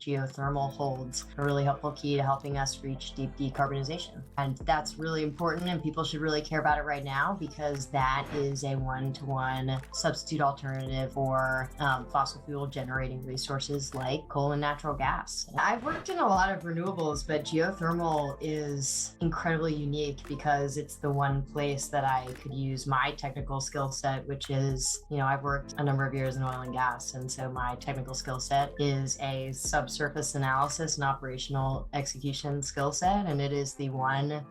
geothermal holds a really helpful key to helping us reach deep decarbonization. And that's really important, and people should really care about it right now, because that is a one-to-one substitute alternative for fossil fuel generating resources like coal and natural gas. I've worked in a lot of renewables, but geothermal is incredibly unique because it's the one place that I could use my technical skill set, which is, I've worked a number of years in oil and gas. And so my technical skill set is a subsurface analysis and operational execution skill set. And it is the one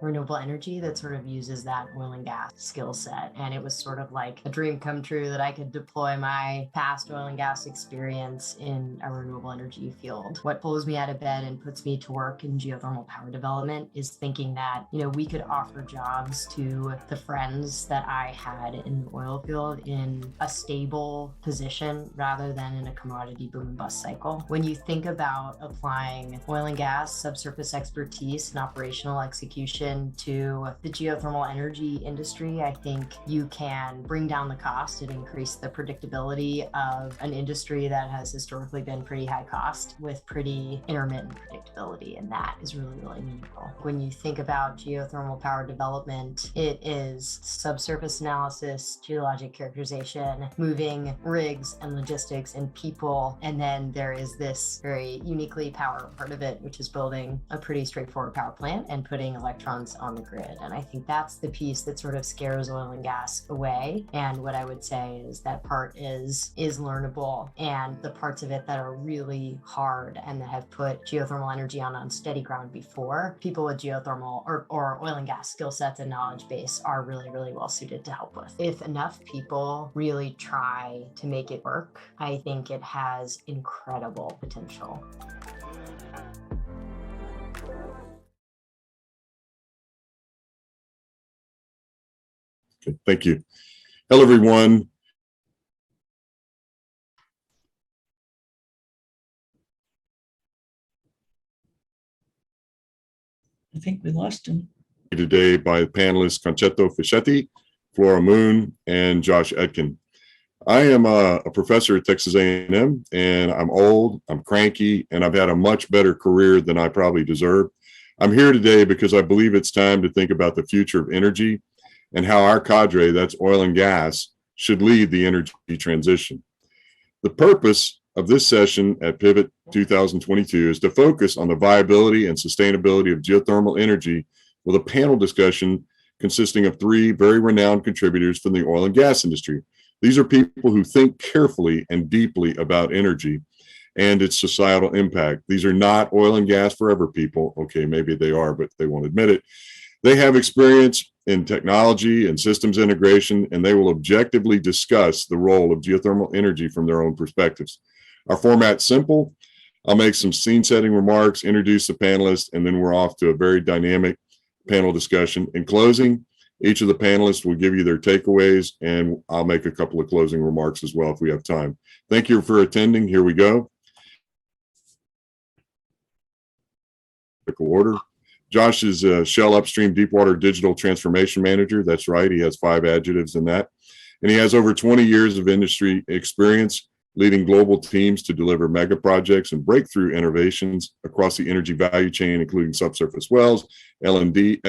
renewable energy that sort of uses that oil and gas skill set. And it was sort of like a dream come true that I could deploy my past oil and gas experience in a renewable energy field. What pulls me out of bed and puts me to work in geothermal power development is thinking that, we could offer jobs to the friends that I had in the oil field in a stable position rather than in a commodity boom and bust cycle. When you think about applying oil and gas subsurface expertise and operational execution to the geothermal energy industry, I think you can bring down the cost and increase the predictability of an industry that has historically been pretty high cost with pretty intermittent predictability. And that is really, really meaningful. When you think about geothermal power development, it is subsurface analysis, geologic characterization, moving rigs and logistics and people. And then there is this very uniquely power part of it, which is building a pretty straightforward power plant and putting electrons on the grid. And I think that's the piece that sort of scares oil and gas away. And what I would say is that part is learnable. And the parts of it that are really hard and that have put geothermal energy on unsteady ground before, people with geothermal or oil and gas skill sets and knowledge base are really, really well suited to help with. If enough people really try to make it work, I think it has incredible potential. Okay, thank you. Hello, everyone. I think we lost him. Today by panelists Concetto, Fischetti, Flora, and Josh Etkind. I am a professor at Texas A&M, and I'm old, I'm cranky, and I've had a much better career than I probably deserve. I'm here today because I believe it's time to think about the future of energy and how our cadre, that's oil and gas, should lead the energy transition. The purpose of this session at Pivot 2022 is to focus on the viability and sustainability of geothermal energy with a panel discussion consisting of three very renowned contributors from the oil and gas industry. These are people who think carefully and deeply about energy and its societal impact. These are not oil and gas forever people. Okay, maybe they are, but they won't admit it. They have experience in technology and systems integration, and they will objectively discuss the role of geothermal energy from their own perspectives. Our format's simple. I'll make some scene-setting remarks, introduce the panelists, and then we're off to a very dynamic panel discussion. In closing, each of the panelists will give you their takeaways, and I'll make a couple of closing remarks as well if we have time. Thank you for attending. Here we go. Order. Josh is a Shell Upstream Deepwater Digital Transformation Manager. That's right. He has 5 adjectives in that. And he has over 20 years of industry experience leading global teams to deliver mega projects and breakthrough innovations across the energy value chain, including subsurface wells, LNG,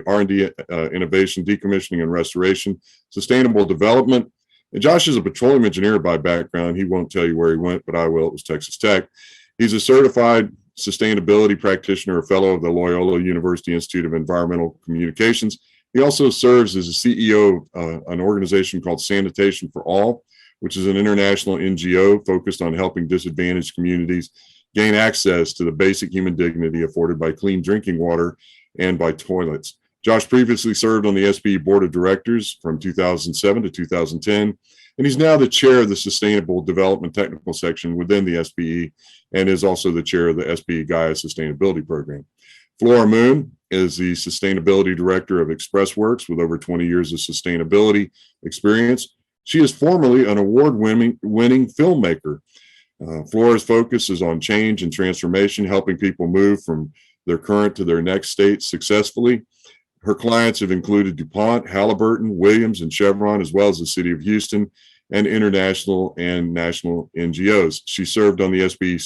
R&D, innovation, decommissioning and restoration, sustainable development. And Josh is a petroleum engineer by background. He won't tell you where he went, but I will. It was Texas Tech. He's a certified sustainability practitioner, a fellow of the Loyola University Institute of Environmental Communications. He also serves as a CEO of an organization called Sanitation for All, which is an international NGO focused on helping disadvantaged communities gain access to the basic human dignity afforded by clean drinking water and by toilets. Josh previously served on the SPE Board of Directors from 2007 to 2010, and he's now the chair of the Sustainable Development Technical Section within the SPE and is also the chair of the SPE Gaia Sustainability Program. Flora is the Sustainability Director of Expressworks with over 20 years of sustainability experience. She is formerly an award-winning filmmaker. Flora's focus is on change and transformation, helping people move from their current to their next state successfully. Her clients have included DuPont, Halliburton, Williams, and Chevron, as well as the city of Houston. and international and national NGOs. She served on the SPE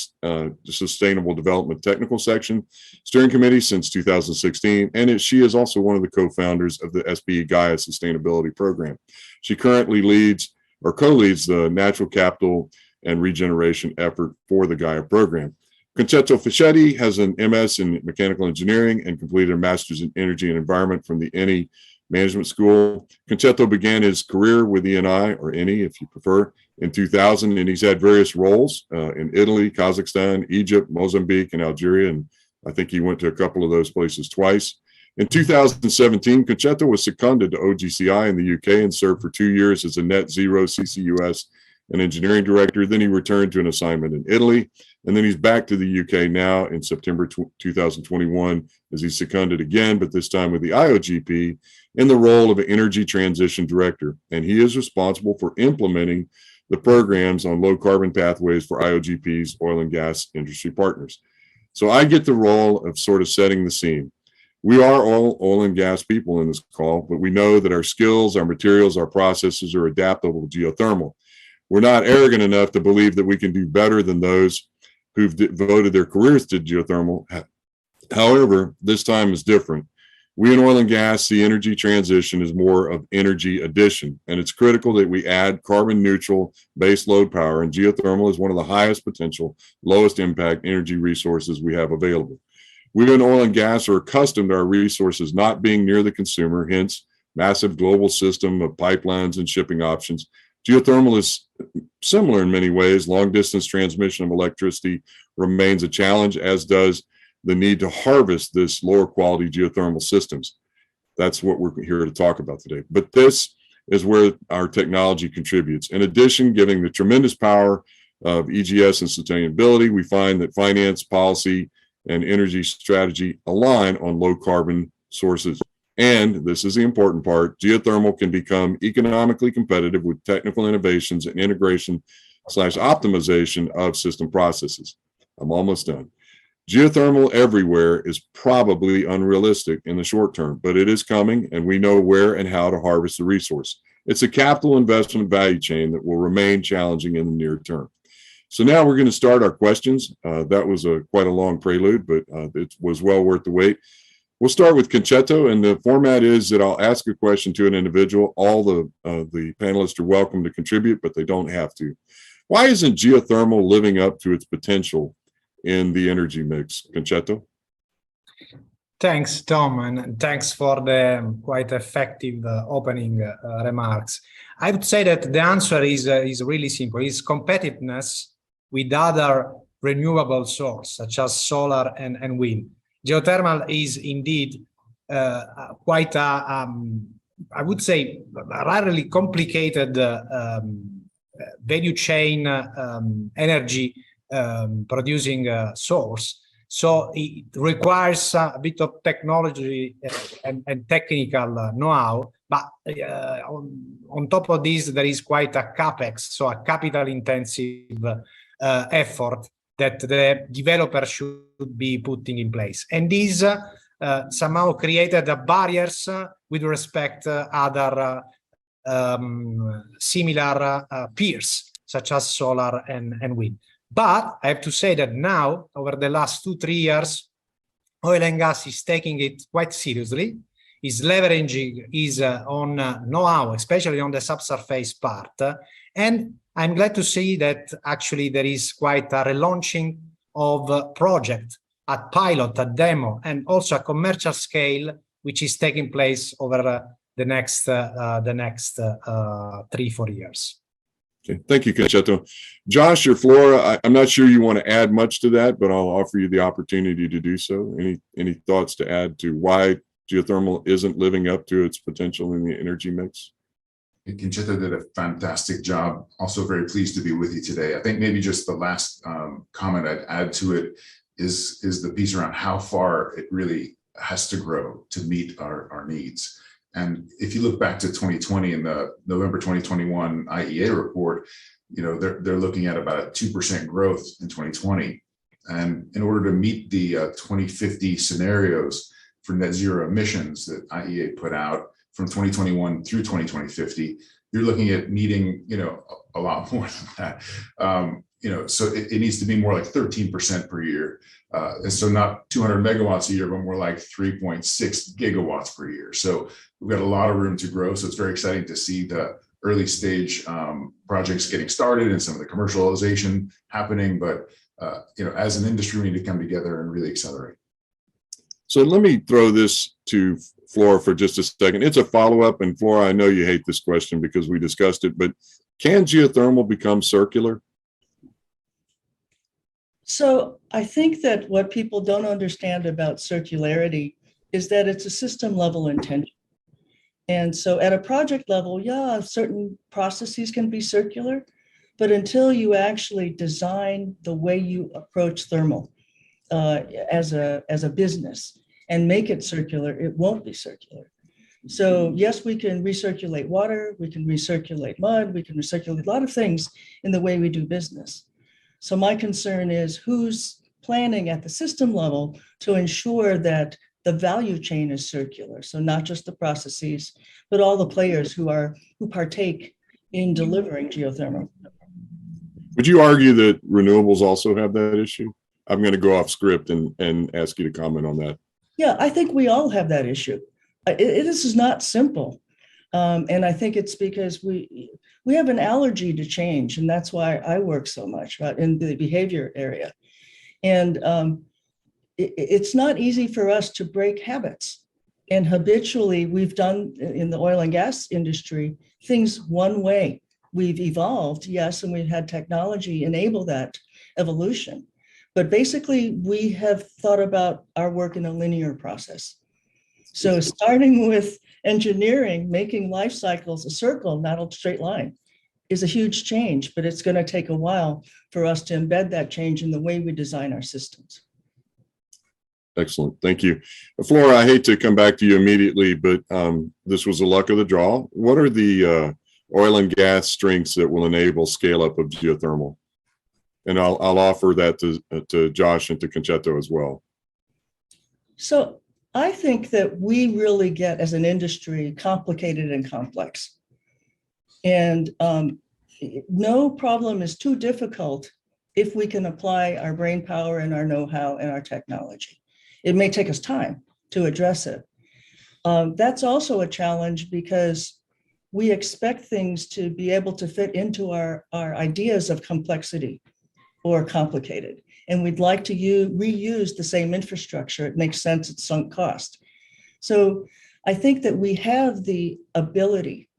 Sustainable Development Technical Section Steering Committee since 2016, and she is also one of the co-founders of the SPE Gaia Sustainability Program. She currently leads or co-leads the natural capital and regeneration effort for the Gaia program. Concetto Fischetti has an MS in mechanical engineering and completed a master's in energy and environment from the ENI Management School. Concetto began his career with ENI, or ENI if you prefer, in 2000, and he's had various roles in Italy, Kazakhstan, Egypt, Mozambique, and Algeria, and I think he went to a couple of those places twice. In 2017, Concetto was seconded to OGCI in the UK and served for 2 years as a net zero CCUS and engineering director. Then he returned to an assignment in Italy, and then he's back to the UK now in September 2021 as he's seconded again, but this time with the IOGP in the role of an energy transition director. And he is responsible for implementing the programs on low carbon pathways for IOGP's oil and gas industry partners. So I get the role of sort of setting the scene. We are all oil and gas people in this call, but we know that our skills, our materials, our processes are adaptable to geothermal. We're not arrogant enough to believe that we can do better than those who've devoted their careers to geothermal. However, this time is different. We in oil and gas see energy transition as more of energy addition, and it's critical that we add carbon neutral base load power, and geothermal is one of the highest potential, lowest impact energy resources we have available. We in oil and gas are accustomed to our resources not being near the consumer, hence massive global system of pipelines and shipping options. Geothermal is similar in many ways. Long distance transmission of electricity remains a challenge, as does the need to harvest this lower quality geothermal systems. That's what we're here to talk about today. But this is where our technology contributes. In addition, given the tremendous power of EGS and sustainability, we find that finance, policy, and energy strategy align on low carbon sources. And this is the important part, geothermal can become economically competitive with technical innovations and integration/optimization of system processes. I'm almost done. Geothermal everywhere is probably unrealistic in the short term, but it is coming, and we know where and how to harvest the resource. It's a capital investment value chain that will remain challenging in the near term. So now we're going to start our questions. That was quite a long prelude, but it was well worth the wait. We'll start with Concetto, and the format is that I'll ask a question to an individual. All the panelists are welcome to contribute, but they don't have to. Why isn't geothermal living up to its potential in the energy mix? Concetto? Thanks, Tom, and thanks for the quite effective opening remarks. I would say that the answer is really simple. It's competitiveness with other renewable sources, such as solar and wind. Geothermal is indeed quite a, I would say, rarely complicated value chain energy producing source. So it requires a bit of technology and technical know-how, but on top of this, there is quite a capex, so a capital-intensive effort that the developer should be putting in place. And these somehow created barriers with respect to other similar peers, such as solar and wind. But I have to say that now, over the last 2-3 years, oil and gas is taking it quite seriously, is leveraging is on know-how, especially on the subsurface part. And I'm glad to see that actually there is quite a relaunching of project at pilot, at demo, and also a commercial scale, which is taking place over the next 3-4 years. Okay, thank you, Concetto. Josh or Flora, I'm not sure you want to add much to that, but I'll offer you the opportunity to do so. Any thoughts to add to why geothermal isn't living up to its potential in the energy mix? Concetto did a fantastic job. Also very pleased to be with you today. I think maybe just the last comment I'd add to it is the piece around how far it really has to grow to meet our needs. And if you look back to 2020 in the November 2021 IEA report, you know, they're looking at about a 2% growth in 2020. And in order to meet the 2050 scenarios for net zero emissions that IEA put out from 2021 through 2050, you're looking at needing, a lot more than that. So it needs to be more like 13% per year. And so not 200 megawatts a year, but more like 3.6 gigawatts per year. So we've got a lot of room to grow. So it's very exciting to see the early stage projects getting started and some of the commercialization happening. But, as an industry, we need to come together and really accelerate. So let me throw this to Flora for just a second. It's a follow-up, and Flora, I know you hate this question because we discussed it, but can geothermal become circular? So I think that what people don't understand about circularity is that it's a system level intention. And so at a project level, yeah, certain processes can be circular, but until you actually design the way you approach thermal as a business and make it circular, it won't be circular. So yes, we can recirculate water, we can recirculate mud, we can recirculate a lot of things in the way we do business. So my concern is who's planning at the system level to ensure that the value chain is circular. So not just the processes, but all the players who partake in delivering geothermal. Would you argue that renewables also have that issue? I'm going to go off script and ask you to comment on that. Yeah, I think we all have that issue. This is not simple. And I think it's because we have an allergy to change. And that's why I work so much in the behavior area. And it's not easy for us to break habits. And habitually, we've done in the oil and gas industry things one way. We've evolved, yes, and we've had technology enable that evolution. But basically, we have thought about our work in a linear process. So starting with engineering, making life cycles a circle, not a straight line, is a huge change, but it's going to take a while for us to embed that change in the way we design our systems. Excellent. Thank you. Flora, I hate to come back to you immediately, but this was the luck of the draw. What are the oil and gas strengths that will enable scale up of geothermal? And I'll offer that to Josh and to Concetto as well. So I think that we really get, as an industry, complicated and complex. And no problem is too difficult if we can apply our brain power and our know-how and our technology. It may take us time to address it. That's also a challenge because we expect things to be able to fit into our ideas of complexity or complicated. And we'd like to reuse the same infrastructure. It makes sense at sunk cost. So I think that we have the ability,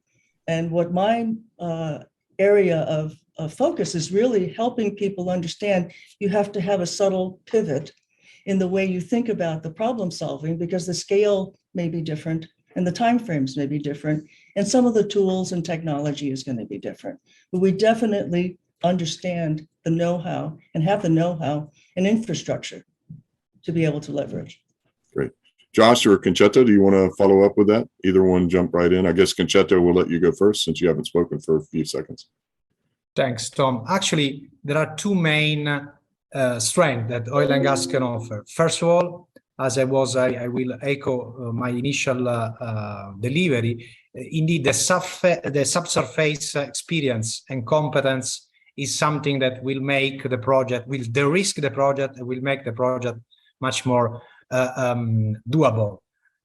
and what my area of focus is really helping people understand you have to have a subtle pivot in the way you think about the problem solving, because the scale may be different and the timeframes may be different, and some of the tools and technology is going to be different. But we definitely understand the know-how and have the know-how and infrastructure to be able to leverage. Great. Josh or Concetto, do you want to follow up with that? Either one jump right in. I guess Concetto will let you go first since you haven't spoken for a few seconds. Thanks, Tom. Actually, there are two main strengths that oil and gas can offer. First of all, as I will echo my initial delivery, indeed the subsurface experience and competence is something that will make the project, will de-risk the project, and will make the project much more doable.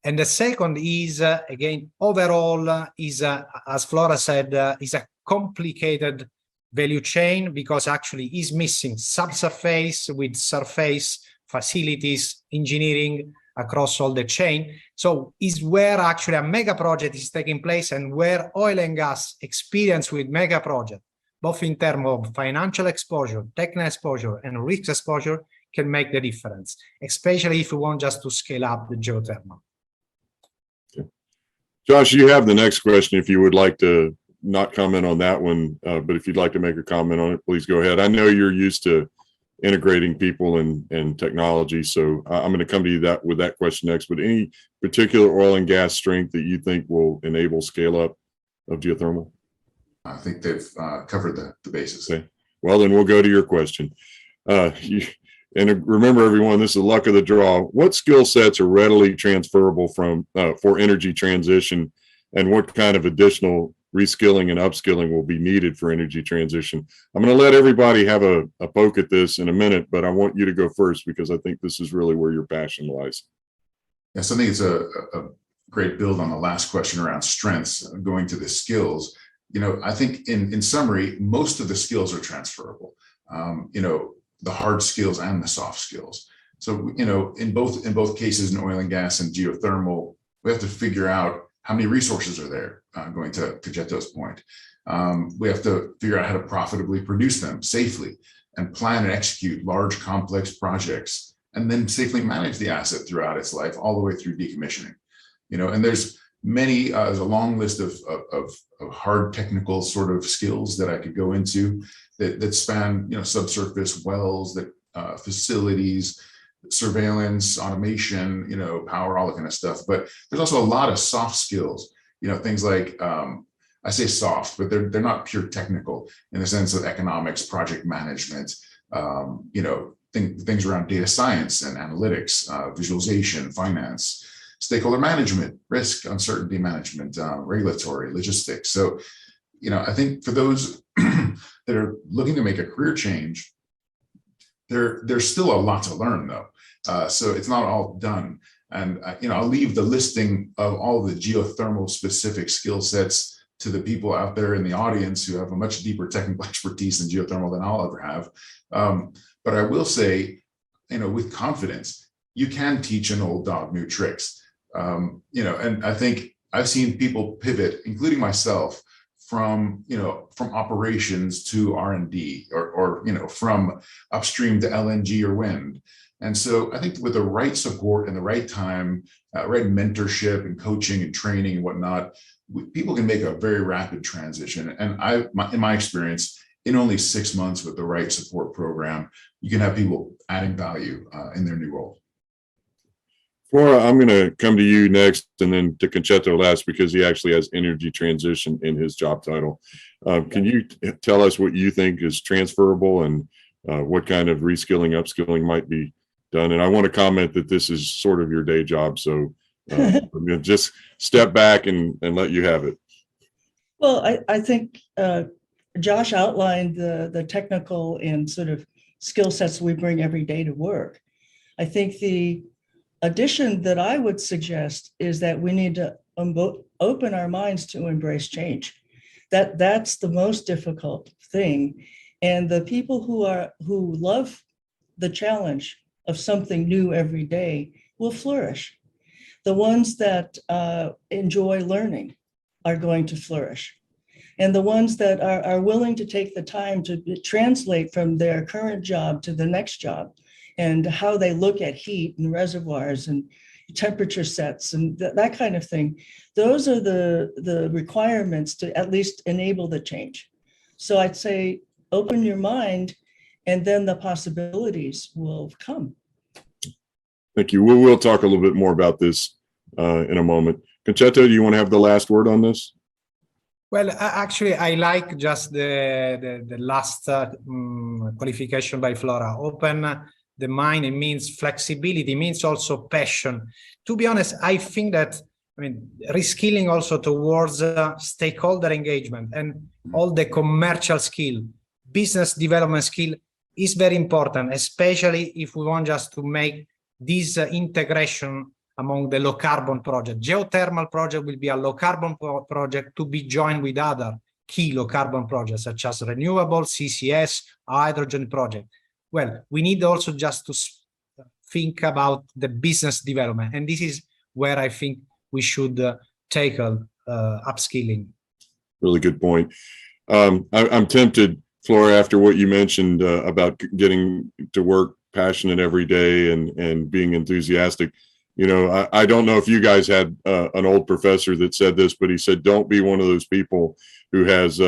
And the second is, again, overall is, as Flora said, is a complicated value chain because actually is missing subsurface with surface facilities, engineering across all the chain. So is where actually a mega project is taking place and where oil and gas experience with mega project, both in terms of financial exposure, technical exposure, and risk exposure can make the difference, especially if you want just to scale up the geothermal. Okay. Josh, you have the next question if you would like to not comment on that one, but if you'd like to make a comment on it, please go ahead. I know you're used to integrating people and technology, so I'm going to come to you with that question next, but any particular oil and gas strength that you think will enable scale up of geothermal? I think they've covered the basis. Okay. Well, then we'll go to your question. And remember, everyone, this is the luck of the draw. What skill sets are readily transferable from for energy transition, and what kind of additional reskilling and upskilling will be needed for energy transition. I'm going to let everybody have a poke at this in a minute, but I want you to go first because I think this is really where your passion lies. Yes, I think it's a great build on the last question around strengths, going to the skills. I think in summary, most of the skills are transferable, the hard skills and the soft skills. So, in both cases, in oil and gas and geothermal, we have to figure out how many resources are there, going to Concetto's point. We have to figure out how to profitably produce them safely and plan and execute large, complex projects, and then safely manage the asset throughout its life, all the way through decommissioning. And there's there's a long list of hard technical sort of skills that I could go into that span, subsurface wells, facilities, surveillance, automation, power, all that kind of stuff. But there's also a lot of soft skills, things like, I say soft, but they're not pure technical in the sense of economics, project management, things around data science and analytics, visualization, finance, stakeholder management, risk, uncertainty management, regulatory, logistics. So, I think for those that are looking to make a career change, there's still a lot to learn though. So it's not all done. And, I'll leave the listing of all the geothermal specific skill sets to the people out there in the audience who have a much deeper technical expertise in geothermal than I'll ever have. But I will say, with confidence, you can teach an old dog new tricks. And I think I've seen people pivot, including myself, from operations to R&D or from upstream to LNG or wind. And so I think with the right support and the right time, right mentorship and coaching and training and whatnot, people can make a very rapid transition. And in my experience, in only 6 months with the right support program, you can have people adding value in their new role. Flora, I'm going to come to you next and then to Concetto last because he actually has energy transition in his job title. Can you tell us what you think is transferable and what kind of reskilling, upskilling might be done? And I want to comment that this is sort of your day job. So I'm going to just step back and let you have it. Well, I think Josh outlined the technical and sort of skill sets we bring every day to work. I think the addition that I would suggest is that we need to open our minds to embrace change. That's the most difficult thing. And the people who love the challenge of something new every day will flourish. The ones that enjoy learning are going to flourish. And the ones that are willing to take the time to translate from their current job to the next job, and how they look at heat and reservoirs and temperature sets and that kind of thing. Those are the requirements to at least enable the change. So I'd say open your mind and then the possibilities will come. Thank you. We'll talk a little bit more about this in a moment. Concetto, do you want to have the last word on this? Well, actually, I like just the last qualification by Flora. Open the mind, it means flexibility, means also passion. To be honest, I think that, reskilling also towards stakeholder engagement and all the commercial skill, business development skill is very important, especially if we want just to make this integration among the low carbon project. Geothermal project will be a low carbon project to be joined with other key low carbon projects such as renewable, CCS, hydrogen project. Well, we need also just to think about the business development. And this is where I think we should tackle upskilling. Really good point. I'm tempted, Flora, after what you mentioned about getting to work passionate every day and being enthusiastic. I don't know if you guys had an old professor that said this, but he said, don't be one of those people who has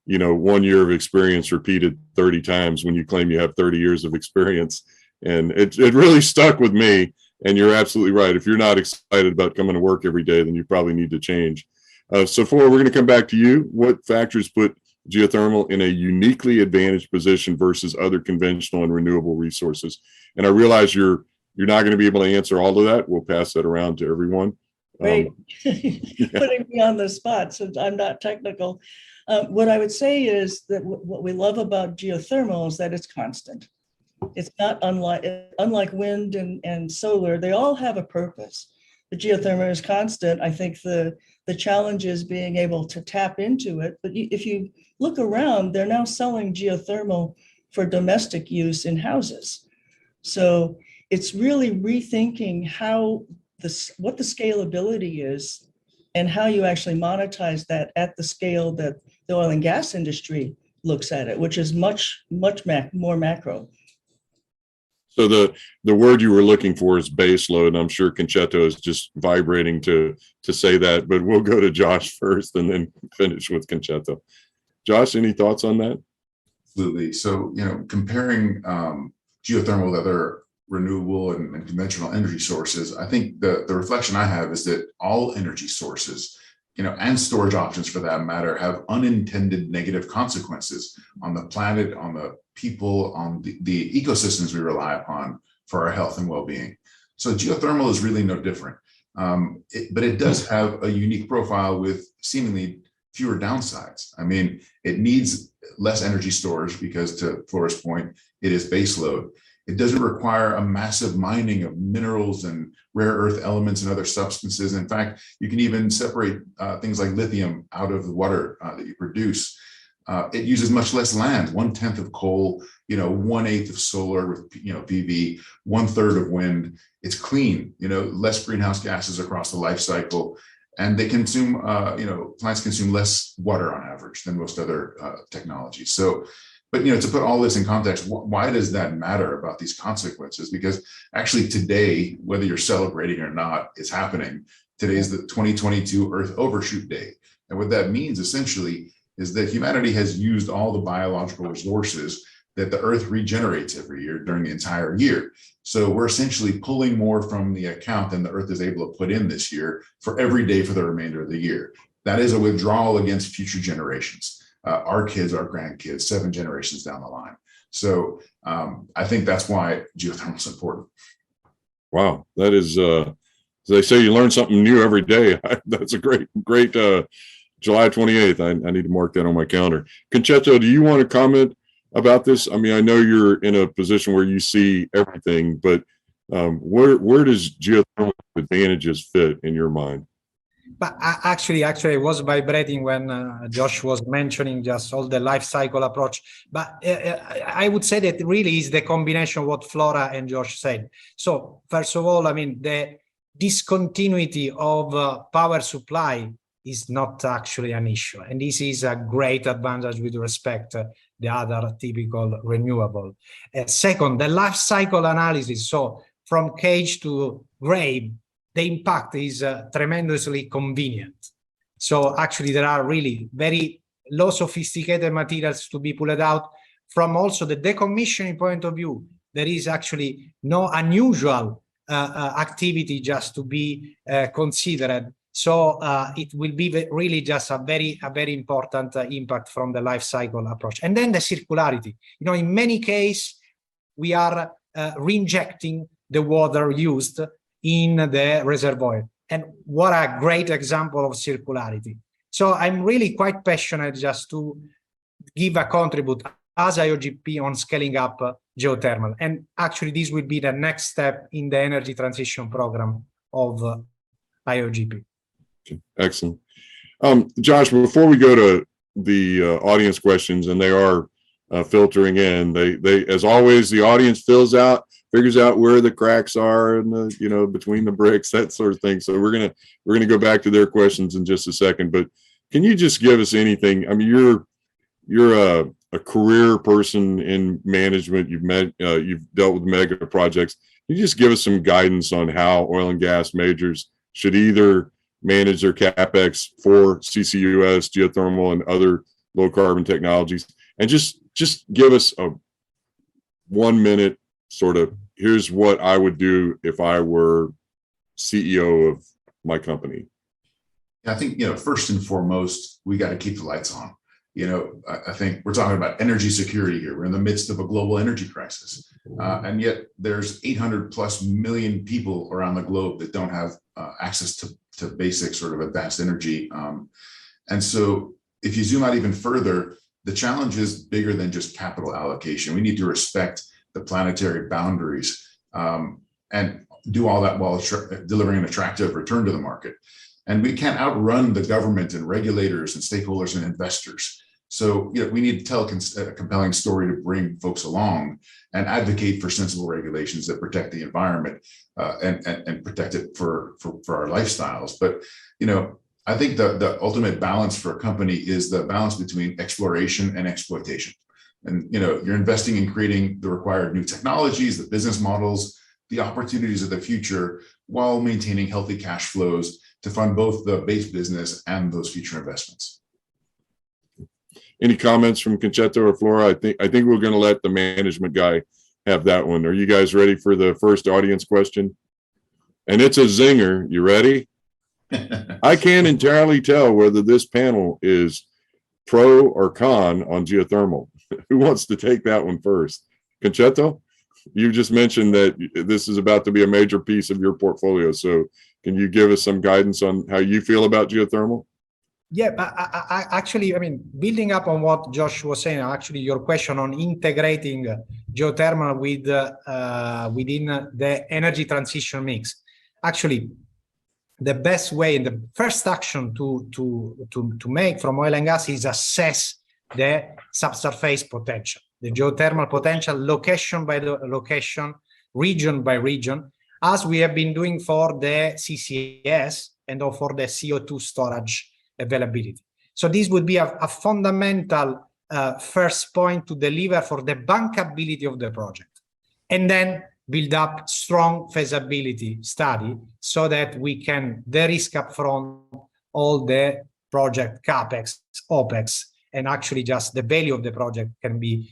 1 year of experience repeated 30 times when you claim you have 30 years of experience. And it really stuck with me. And you're absolutely right. If you're not excited about coming to work every day, then you probably need to change. So Flora, we're going to come back to you. What factors put geothermal in a uniquely advantaged position versus other conventional and renewable resources? And I realize you're not going to be able to answer all of that. We'll pass that around to everyone. Great. Putting me on the spot since I'm not technical. What I would say is that what we love about geothermal is that it's constant. It's not unlike wind and solar. They all have a purpose. The geothermal is constant. I think the challenge is being able to tap into it. But if you look around, they're now selling geothermal for domestic use in houses. So it's really rethinking what the scalability is and how you actually monetize that at the scale that the oil and gas industry looks at it, which is much more macro. So the word you were looking for is base load. I'm sure Concetto is just vibrating to say that, but we'll go to Josh first and then finish with Concetto. Josh, any thoughts on that? Absolutely. So, comparing geothermal with other renewable and conventional energy sources, I think the reflection I have is that all energy sources, and storage options for that matter, have unintended negative consequences on the planet, on the people, on the ecosystems we rely upon for our health and well-being. So geothermal is really no different, but it does have a unique profile with seemingly fewer downsides. I mean, it needs less energy storage because, to Flora's point, it is base load. It doesn't require a massive mining of minerals and rare earth elements and other substances. In fact, you can even separate things like lithium out of the water that you produce. It uses much less land, 1/10 of coal, 1/8 of solar with PV, 1/3 of wind. It's clean, less greenhouse gases across the life cycle, and they consume, plants consume less water on average than most other technologies. So, but to put all this in context, why does that matter about these consequences? Because actually today, whether you're celebrating or not, it's happening. Today is the 2022 Earth Overshoot Day, and what that means essentially is that humanity has used all the biological resources that the Earth regenerates every year during the entire year. So we're essentially pulling more from the account than the Earth is able to put in this year for every day for the remainder of the year. That is a withdrawal against future generations, our kids, our grandkids, 7 generations down the line. So I think that's why geothermal is important. Wow, that is, they say you learn something new every day. That's a great July 28th. I need to mark that on my calendar. Concetto, do you want to comment about this? I mean, I know you're in a position where you see everything, but where does geothermal advantages fit in your mind? But actually, I was vibrating when Josh was mentioning just all the life cycle approach. But I would say that really is the combination of what Flora and Josh said. So first of all, I mean, the discontinuity of power supply is not actually an issue. And this is a great advantage with respect to the other typical renewable. Second, the life cycle analysis. So from cage to grave, the impact is tremendously convenient. So actually there are really very low sophisticated materials to be pulled out. From also the decommissioning point of view, there is actually no unusual activity just to be considered. So it will be really just a very important impact from the life cycle approach. And then the circularity. In many cases, we are reinjecting the water used in the reservoir. And what a great example of circularity. So I'm really quite passionate just to give a contribute as IOGP on scaling up geothermal. And actually, this will be the next step in the energy transition program of IOGP. Excellent. Josh, before we go to the audience questions, and they are filtering in, they as always, the audience figures out where the cracks are and the, between the bricks, that sort of thing. So we're gonna go back to their questions in just a second. But can you just give us anything? I mean, you're a career person in management. You've dealt with mega projects. Can you just give us some guidance on how oil and gas majors should either manage their CapEx for CCUS, geothermal, and other low carbon technologies, and just give us a 1 minute sort of, here's what I would do if I were CEO of my company. I think, first and foremost, we got to keep the lights on. I think we're talking about energy security here. We're in the midst of a global energy crisis. And yet there's 800+ million people around the globe that don't have access to to basic sort of advanced energy. And so if you zoom out even further, the challenge is bigger than just capital allocation. We need to respect the planetary boundaries and do all that while delivering an attractive return to the market. And we can't outrun the government and regulators and stakeholders and investors. So we need to tell a compelling story to bring folks along and advocate for sensible regulations that protect the environment and protect it for our lifestyles. But I think the ultimate balance for a company is the balance between exploration and exploitation. And you're investing in creating the required new technologies, the business models, the opportunities of the future, while maintaining healthy cash flows to fund both the base business and those future investments. Any comments from Concetto or Flora? I think we're going to let the management guy have that one. Are you guys ready for the first audience question? And it's a zinger. You ready? I can't entirely tell whether this panel is pro or con on geothermal. Who wants to take that one first? Concetto, you just mentioned that this is about to be a major piece of your portfolio. So can you give us some guidance on how you feel about geothermal? Yeah, I mean, building up on what Josh was saying, actually, your question on integrating geothermal with within the energy transition mix. Actually, the best way and the first action to make from oil and gas is assess the subsurface potential, the geothermal potential, location by location, region by region, as we have been doing for the CCS and for the CO2 storage availability. So this would be a fundamental first point to deliver for the bankability of the project, and then build up strong feasibility study so that we can de-risk upfront all the project capex, opex, and actually just the value of the project can be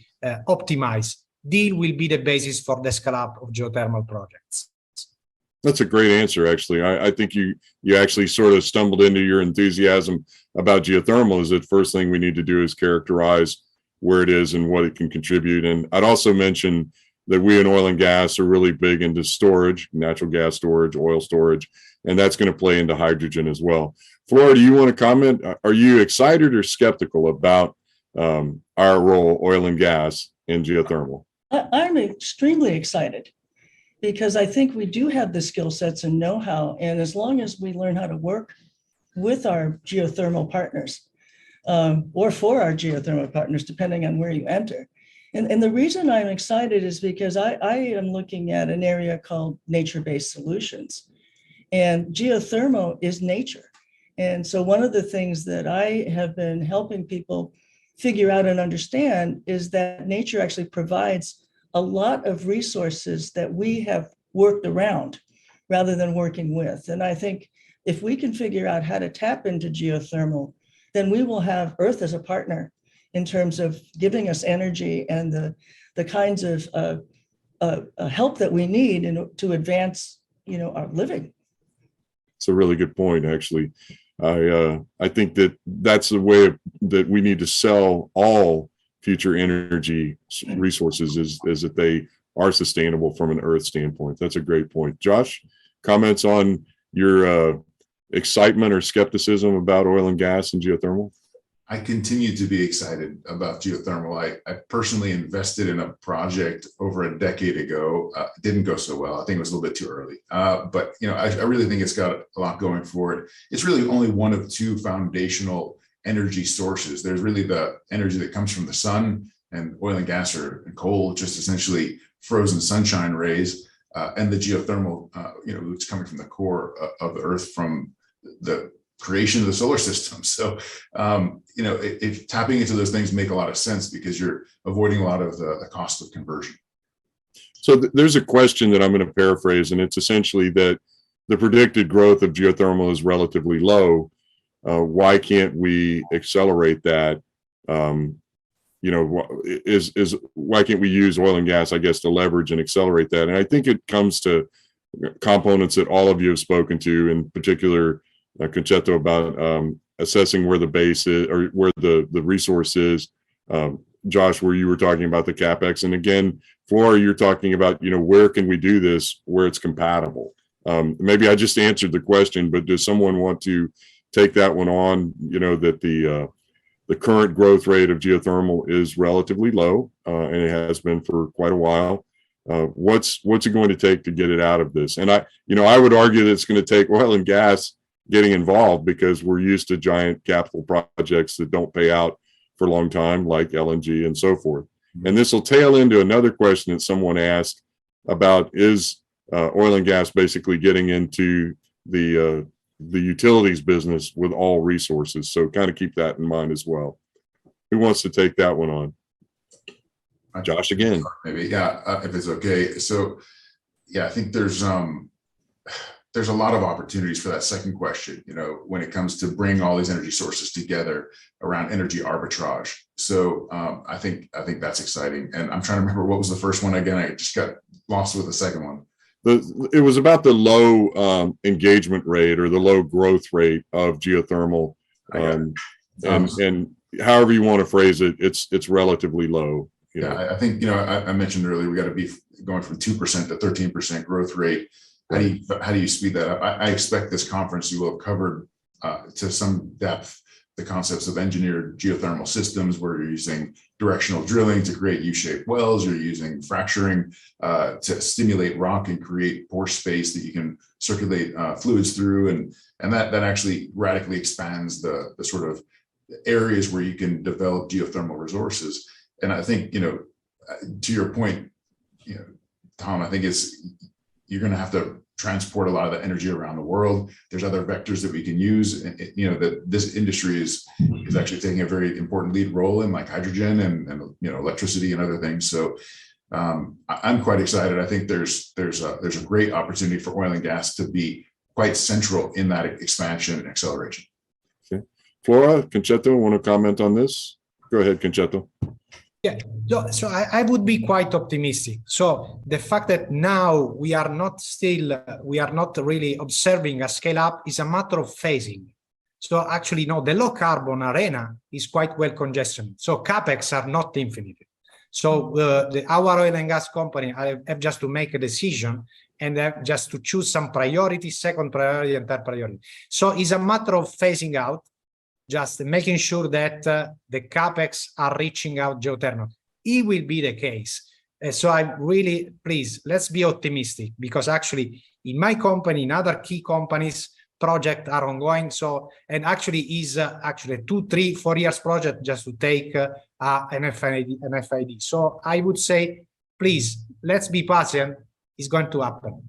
optimized. Deal will be the basis for the scale-up of geothermal projects. That's a great answer, actually. I think you actually sort of stumbled into your enthusiasm about geothermal. Is that first thing we need to do is characterize where it is and what it can contribute. And I'd also mention that we in oil and gas are really big into storage, natural gas storage, oil storage, and that's going to play into hydrogen as well. Flora, do you want to comment? Are you excited or skeptical about our role, oil and gas, in geothermal? I'm extremely excited, because I think we do have the skill sets and know-how. And as long as we learn how to work with our geothermal partners or for our geothermal partners, depending on where you enter. And the reason I'm excited is because I am looking at an area called nature-based solutions. And geothermal is nature. And so one of the things that I have been helping people figure out and understand is that nature actually provides a lot of resources that we have worked around rather than working with. And I think if we can figure out how to tap into geothermal, then we will have Earth as a partner in terms of giving us energy and the kinds of help that we need to advance, our living. It's a really good point, actually. I think that's the way that we need to sell all future energy resources is that they are sustainable from an Earth standpoint. That's a great point. Josh, comments on your excitement or skepticism about oil and gas and geothermal? I continue to be excited about geothermal. I personally invested in a project over a decade ago. It didn't go so well. I think it was a little bit too early. But I really think it's got a lot going for it. It's really only one of two foundational energy sources. There's really the energy that comes from the sun, and oil and gas and coal, just essentially frozen sunshine rays, and the geothermal, it's coming from the core of the Earth from the creation of the solar system. So, if tapping into those things make a lot of sense because you're avoiding a lot of the cost of conversion. So there's a question that I'm going to paraphrase, and it's essentially that the predicted growth of geothermal is relatively low. Why can't we accelerate that? Why can't we use oil and gas, I guess, to leverage and accelerate that? And I think it comes to components that all of you have spoken to, in particular, Concetto, about assessing where the base is or where the resource is. Josh, where you were talking about the CapEx. And again, Flora, you're talking about, where can we do this, where it's compatible. Maybe I just answered the question, but does someone want to take that one on? You know, that the current growth rate of geothermal is relatively low, and it has been for quite a while. What's it going to take to get it out of this? And I would argue that it's going to take oil and gas getting involved, because we're used to giant capital projects that don't pay out for a long time, like LNG and so forth. And this will tail into another question that someone asked about, is oil and gas basically getting into the utilities business with all resources? So kind of keep that in mind as well. Who wants to take that one on? Josh again. Maybe, yeah, if it's okay. So, yeah, I think there's a lot of opportunities for that second question, you know, when it comes to bring all these energy sources together around energy arbitrage. So I think that's exciting. And I'm trying to remember, what was the first one again? I just got lost with the second one. It was about the low engagement rate, or the low growth rate of geothermal. And however you want to phrase it, it's relatively low. Yeah, I think, I mentioned earlier, we got to be going from 2% to 13% growth rate. How do you speed that up? I expect this conference you will have covered to some depth the concepts of engineered geothermal systems, where you're using directional drilling to create U-shaped wells. You're using fracturing to stimulate rock and create pore space that you can circulate fluids through, and that actually radically expands the sort of areas where you can develop geothermal resources. And I think, to your point, Tom, I think you're going to have to transport a lot of the energy around the world. There's other vectors that we can use, that this industry is actually taking a very important lead role in, like hydrogen and electricity and other things. So I'm quite excited. I think there's a great opportunity for oil and gas to be quite central in that expansion and acceleration. Okay. Flora, Concetto, want to comment on this? Go ahead, Concetto. Yeah, so I would be quite optimistic. So the fact that now we are not really observing a scale up is a matter of phasing. So actually, no, the low carbon arena is quite well congested. So CapEx are not infinite. So our oil and gas company have just to make a decision, and have just to choose some priority, second priority and third priority. So it's a matter of phasing out, just making sure that the CapEx are reaching out geothermal. It will be the case. So I'm really, please, let's be optimistic, because actually in my company, in other key companies, projects are ongoing. So, and actually is actually 2, 3, 4 years project just to take an FID. So I would say, please, let's be patient. It's going to happen.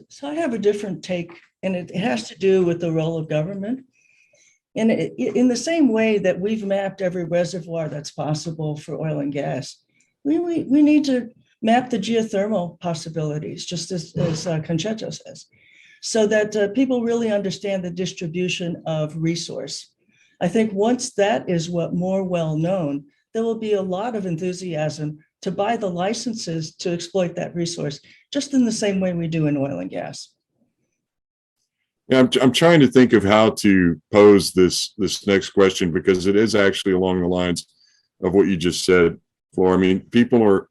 So I have a different take, and it has to do with the role of government. And in the same way that we've mapped every reservoir that's possible for oil and gas, we need to map the geothermal possibilities, just as Concetto says, so that people really understand the distribution of resource. I think once that is more well known, there will be a lot of enthusiasm to buy the licenses to exploit that resource, just in the same way we do in oil and gas. Yeah, I'm trying to think of how to pose this next question, because it is actually along the lines of what you just said, Flora. I mean, people are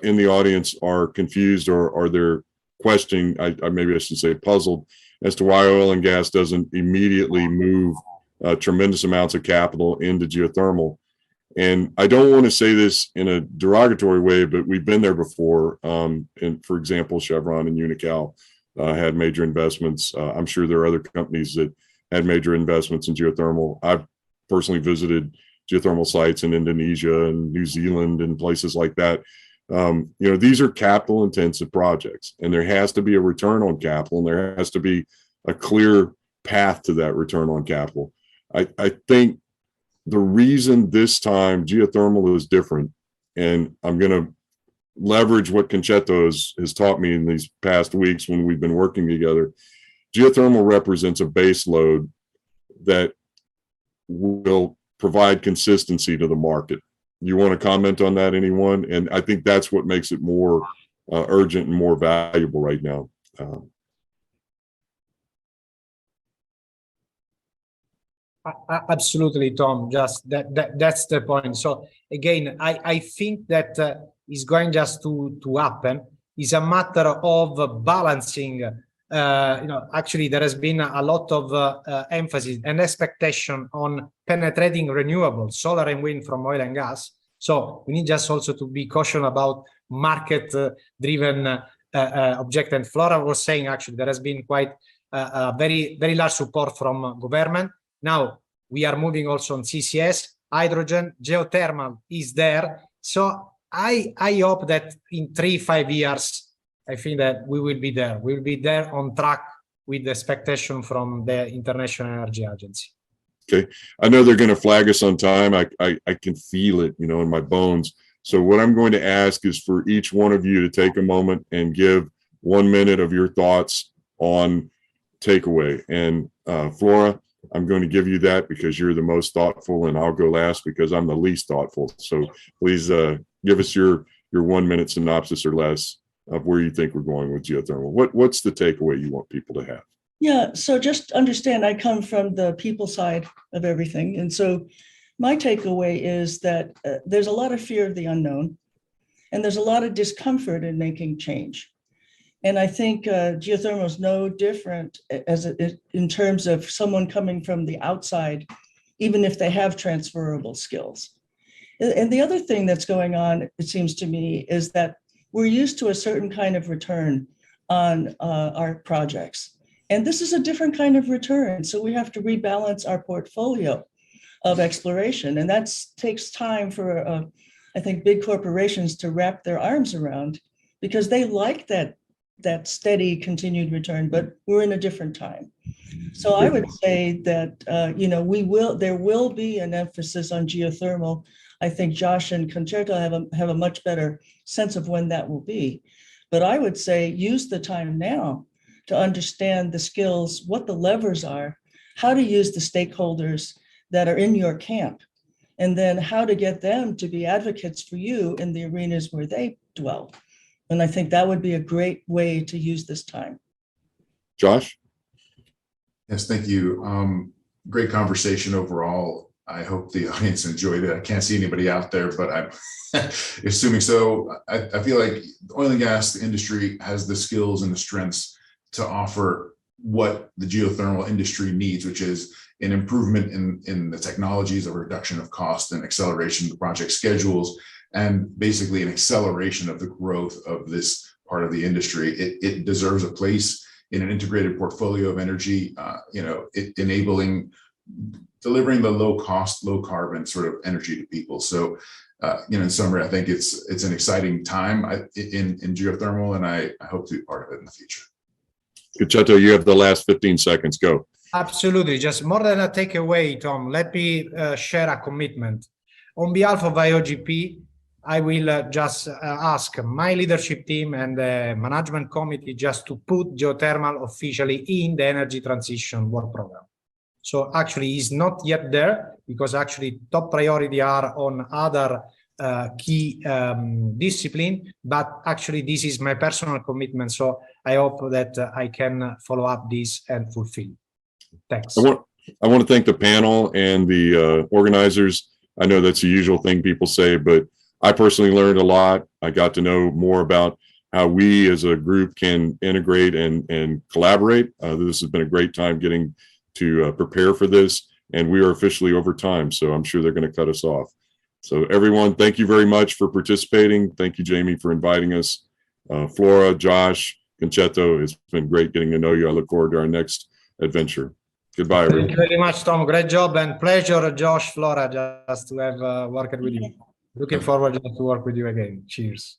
in the audience are confused, or they're questioning, maybe I should say puzzled, as to why oil and gas doesn't immediately move tremendous amounts of capital into geothermal. And I don't want to say this in a derogatory way, but we've been there before. And for example, Chevron and Unocal had major investments. I'm sure there are other companies that had major investments in geothermal. I've personally visited geothermal sites in Indonesia and New Zealand and places like that. These are capital intensive projects, and there has to be a return on capital, and there has to be a clear path to that return on capital. I think the reason this time geothermal is different, and I'm going to leverage what Concetto has taught me in these past weeks when we've been working together. Geothermal represents a base load that will provide consistency to the market. You want to comment on that, anyone? And I think that's what makes it more urgent and more valuable right now. Absolutely, Tom. Just that's the point. So again, I think that is going just to happen. It's a matter of balancing actually there has been a lot of emphasis and expectation on penetrating renewables, solar and wind from oil and gas. So we need just also to be cautious about market-driven object. And Flora was saying actually there has been quite very large support from government. Now we are moving also on CCS, hydrogen, geothermal is there. So I hope that in 3-5 years, I think that we will be there. We will be there on track with the expectation from the International Energy Agency. Okay. I know they're going to flag us on time. I can feel it, in my bones. So what I'm going to ask is for each one of you to take a moment and give 1 minute of your thoughts on takeaway. And Flora, I'm going to give you that because you're the most thoughtful, and I'll go last because I'm the least thoughtful. So please give us your 1 minute synopsis or less of where you think we're going with geothermal. What's the takeaway you want people to have? Yeah, so just understand I come from the people side of everything. And so my takeaway is that there's a lot of fear of the unknown, and there's a lot of discomfort in making change. And I think geothermal is no different in terms of someone coming from the outside, even if they have transferable skills. And the other thing that's going on, it seems to me, is that we're used to a certain kind of return on our projects. And this is a different kind of return. So we have to rebalance our portfolio of exploration. And that takes time for, I think, big corporations to wrap their arms around, because they like that steady continued return, but we're in a different time. So I would say that, there will be an emphasis on geothermal. I think Josh and Concetto have a much better sense of when that will be. But I would say use the time now to understand the skills, what the levers are, how to use the stakeholders that are in your camp, and then how to get them to be advocates for you in the arenas where they dwell. And I think that would be a great way to use this time. Josh? Yes, thank you. Great conversation overall. I hope the audience enjoyed it. I can't see anybody out there, but I'm assuming so. I feel like the oil and gas industry has the skills and the strengths to offer what the geothermal industry needs, which is an improvement in the technologies, a reduction of cost and acceleration of project schedules, and basically an acceleration of the growth of this part of the industry. It deserves a place in an integrated portfolio of energy, delivering the low cost, low carbon sort of energy to people. So, in summary, I think it's an exciting time in geothermal, and I hope to be part of it in the future. Concetto, you have the last 15 seconds. Go. Absolutely. Just more than a takeaway, Tom, let me share a commitment. On behalf of IOGP, I will just ask my leadership team and the management committee just to put geothermal officially in the energy transition work program. So actually it's not yet there, because actually top priority are on other key discipline, but actually this is my personal commitment. So I hope that I can follow up this and fulfill. Thanks. I want to thank the panel and the organizers. I know that's the usual thing people say, but I personally learned a lot. I got to know more about how we as a group can integrate and collaborate. This has been a great time getting to prepare for this, and we are officially over time, so I'm sure they're going to cut us off. So everyone, thank you very much for participating. Thank you, Jamie, for inviting us. Flora, Josh, Concetto, it's been great getting to know you. I look forward to our next adventure. Goodbye, everyone. Thank you very much, Tom. Great job, and pleasure, Josh, Flora, just to have worked with you. Looking forward to work with you again. Cheers.